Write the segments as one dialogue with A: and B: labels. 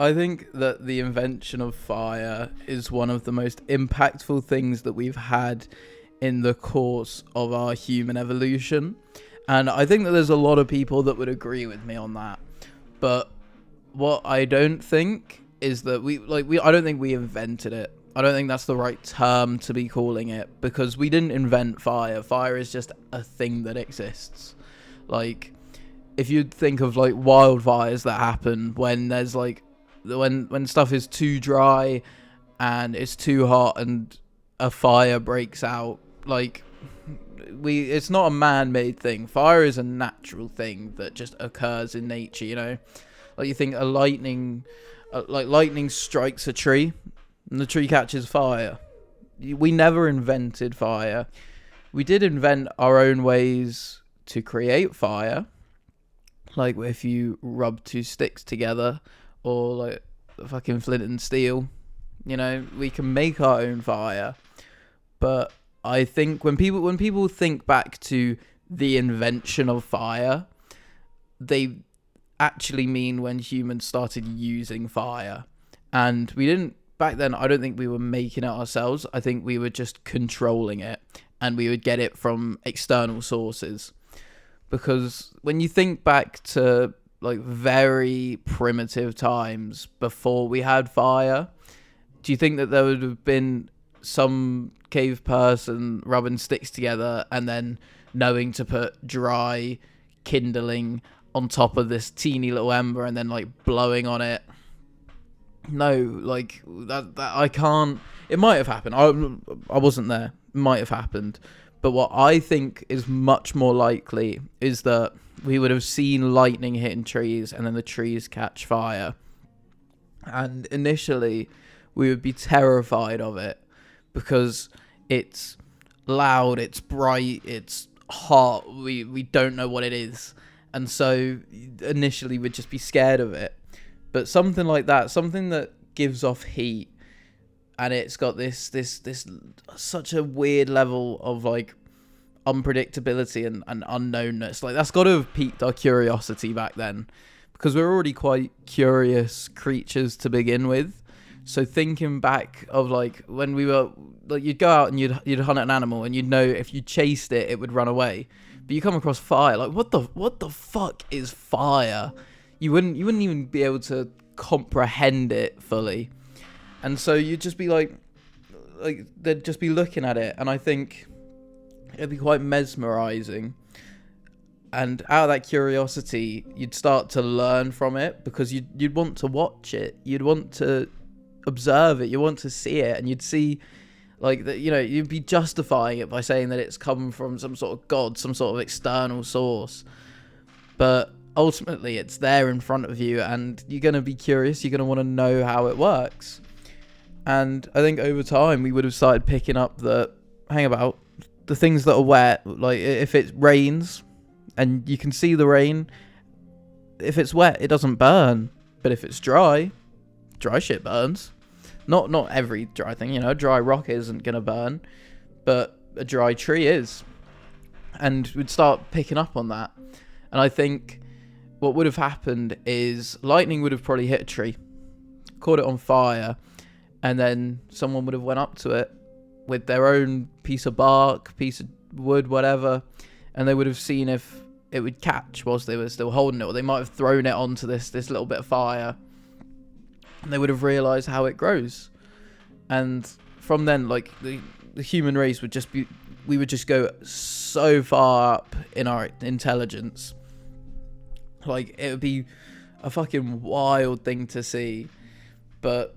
A: I think that the invention of fire is one of the most impactful things that we've had in the course of our human evolution. And I think that there's a lot of people that would agree with me on that. But what I don't think is that I don't think we invented it. I don't think that's the right term to be calling it, because we didn't invent fire. Fire is just a thing that exists. Like, if you think of like wildfires that happen when there's like when stuff is too dry and it's too hot and a fire breaks out, like it's not a man-made thing. Fire is a natural thing that just occurs in nature, you know. Like, you think lightning strikes a tree and the tree catches fire. We never invented fire. We did invent our own ways to create fire, like if you rub two sticks together, or like fucking flint and steel, you know, we can make our own fire. But I think when people think back to the invention of fire, they actually mean when humans started using fire. And we didn't back then. I don't think we were making it ourselves. I think we were just controlling it, and we would get it from external sources. Because when you think back to like very primitive times before we had fire, do you think that there would have been some cave person rubbing sticks together and then knowing to put dry kindling on top of this teeny little ember and then like blowing on it? No, like that I can't. It might have happened. I wasn't there. It might have happened. But what I think is much more likely is that we would have seen lightning hitting trees and then the trees catch fire. And initially, we would be terrified of it because it's loud, it's bright, it's hot. We don't know what it is. And so initially, we'd just be scared of it. But something like that, something that gives off heat, and it's got this such a weird level of like unpredictability and unknownness. Like, that's got to have piqued our curiosity back then, because we're already quite curious creatures to begin with. So thinking back of like when we were like, you'd go out and you'd hunt an animal, and you'd know if you chased it, it would run away. But you come across fire, like what the fuck is fire? You wouldn't even be able to comprehend it fully. And so you'd just be like they'd just be looking at it, and I think it'd be quite mesmerizing. And out of that curiosity, you'd start to learn from it, because you'd want to watch it, you'd want to observe it, you want to see it, and you'd see like that, you know, you'd be justifying it by saying that it's come from some sort of god, some sort of external source. But ultimately, it's there in front of you, and you're going to be curious, you're going to want to know how it works. And I think over time, we would have started picking up the things that are wet. Like, if it rains and you can see the rain, if it's wet, it doesn't burn. But if it's dry shit burns. Not every dry thing, you know, a dry rock isn't going to burn, but a dry tree is. And we'd start picking up on that. And I think what would have happened is lightning would have probably hit a tree, caught it on fire, and then someone would have went up to it with their own piece of bark, piece of wood, whatever, and they would have seen if it would catch whilst they were still holding it, or they might have thrown it onto this little bit of fire, and they would have realised how it grows. And from then, like, the human race would just be, we would just go so far up in our intelligence. Like, it would be a fucking wild thing to see, but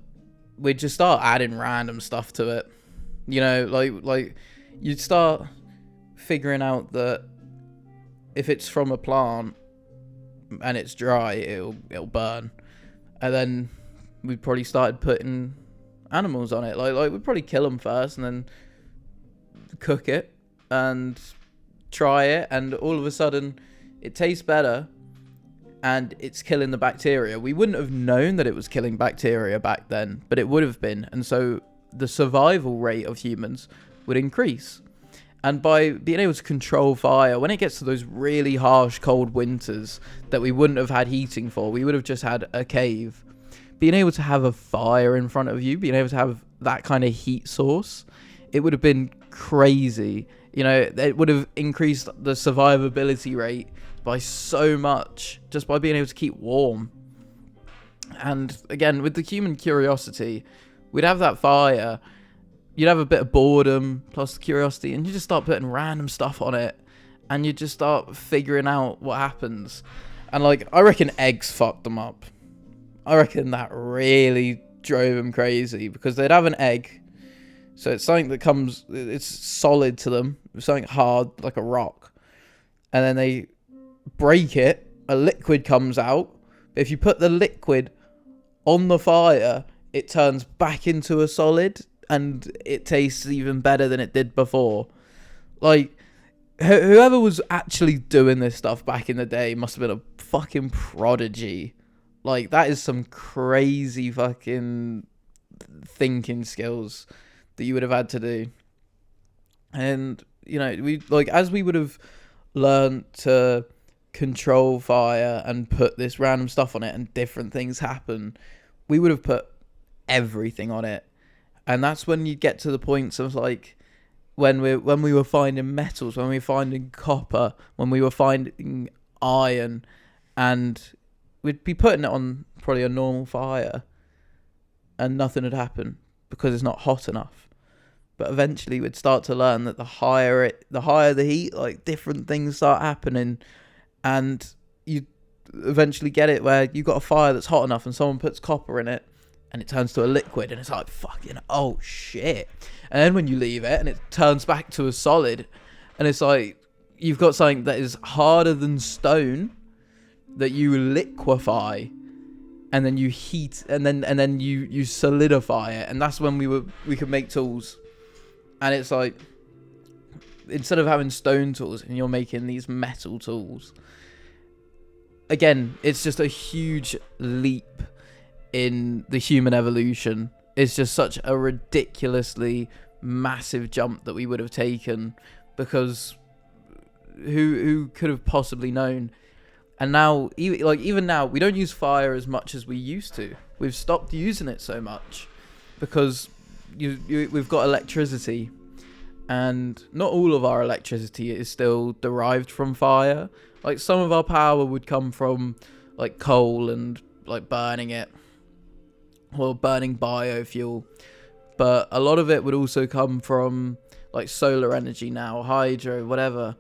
A: we'd just start adding random stuff to it. You know, like you'd start figuring out that if it's from a plant and it's dry, it'll burn. And then we probably started putting animals on it. Like we'd probably kill them first and then cook it and try it, and all of a sudden it tastes better and it's killing the bacteria. We wouldn't have known that it was killing bacteria back then, but it would have been. And so the survival rate of humans would increase. And by being able to control fire, when it gets to those really harsh cold winters that we wouldn't have had heating for, we would have just had a cave. being able to have a fire in front of you, being able to have that kind of heat source, it would have been crazy. You know, it would have increased the survivability rate by so much just by being able to keep warm. And again, with the human curiosity, we'd have that fire, you'd have a bit of boredom plus curiosity, and you just start putting random stuff on it, and you just start figuring out what happens. And like, I reckon eggs fucked them up. I reckon that really drove them crazy, because they'd have an egg, so it's something that comes, it's solid to them, something hard like a rock, and then they break it, a liquid comes out. But if you put the liquid on the fire, it turns back into a solid, and it tastes even better than it did before. Like, whoever was actually doing this stuff back in the day must have been a fucking prodigy. Like, that is some crazy fucking thinking skills that you would have had to do. And, you know, we, like, as we would have learned to control fire and put this random stuff on it and different things happen, we would have put everything on it. And that's when you get to the points of, like, when we were finding metals, when we were finding copper, when we were finding iron, and we'd be putting it on probably a normal fire and nothing would happen because it's not hot enough. But eventually we'd start to learn that the higher the heat, like, different things start happening, and you eventually get it where you got a fire that's hot enough and someone puts copper in it and it turns to a liquid, and it's like, fucking, oh shit. And then when you leave it and it turns back to a solid, and it's like, you've got something that is harder than stone that you liquefy, and then you heat, and then you solidify it, and that's when we could make tools. And it's like, instead of having stone tools and you're making these metal tools, again, it's just a huge leap in the human evolution. It's just such a ridiculously massive jump that we would have taken, because who could have possibly known? And now, even now, we don't use fire as much as we used to. We've stopped using it so much because we've got electricity, and not all of our electricity is still derived from fire. Like, some of our power would come from, like, coal and, like, burning it, or burning biofuel, but a lot of it would also come from, like, solar energy now, hydro, whatever.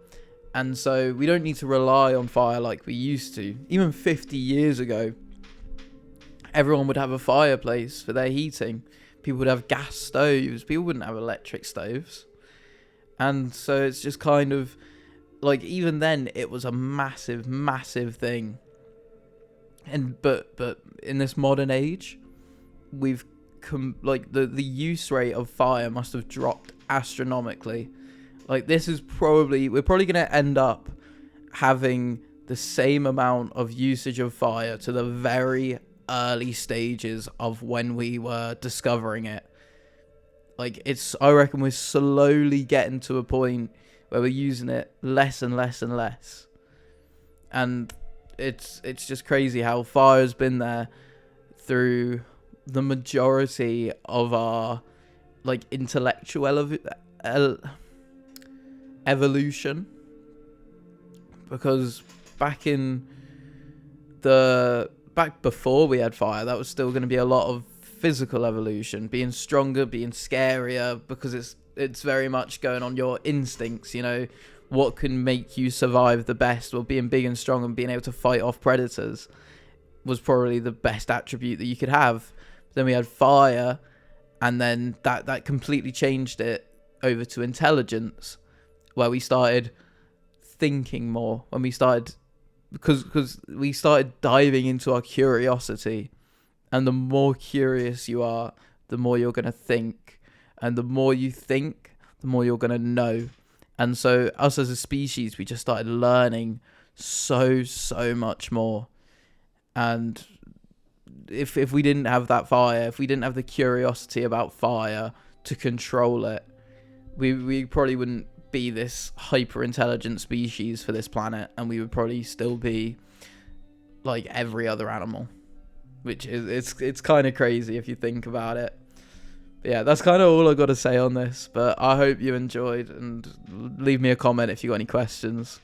A: And so we don't need to rely on fire like we used to. Even 50 years ago, everyone would have a fireplace for their heating. People would have gas stoves. People wouldn't have electric stoves. And so it's just kind of, like, even then it was a massive, massive thing. And but in this modern age, we've the use rate of fire must have dropped astronomically. Like, this is we're probably going to end up having the same amount of usage of fire to the very early stages of when we were discovering it. Like, I reckon we're slowly getting to a point where we're using it less and less and less. And it's just crazy how fire's been there through the majority of our, like, intellectual evolution. Because back before we had fire, that was still going to be a lot of physical evolution, being stronger, being scarier, because it's very much going on your instincts, you know, what can make you survive the best. Well, being big and strong and being able to fight off predators was probably the best attribute that you could have. Then we had fire, and then that completely changed it over to intelligence, where we started thinking more, when we started, because we started diving into our curiosity. And the more curious you are, the more you're going to think, and the more you think, the more you're going to know. And so us as a species, we just started learning so much more. And if we didn't have that fire, if we didn't have the curiosity about fire to control it, we probably wouldn't be this hyper intelligent species for this planet, and we would probably still be like every other animal. which is it's kind of crazy if you think about it. But yeah, that's kind of all I've got to say on this, but I hope you enjoyed, and leave me a comment if you got any questions.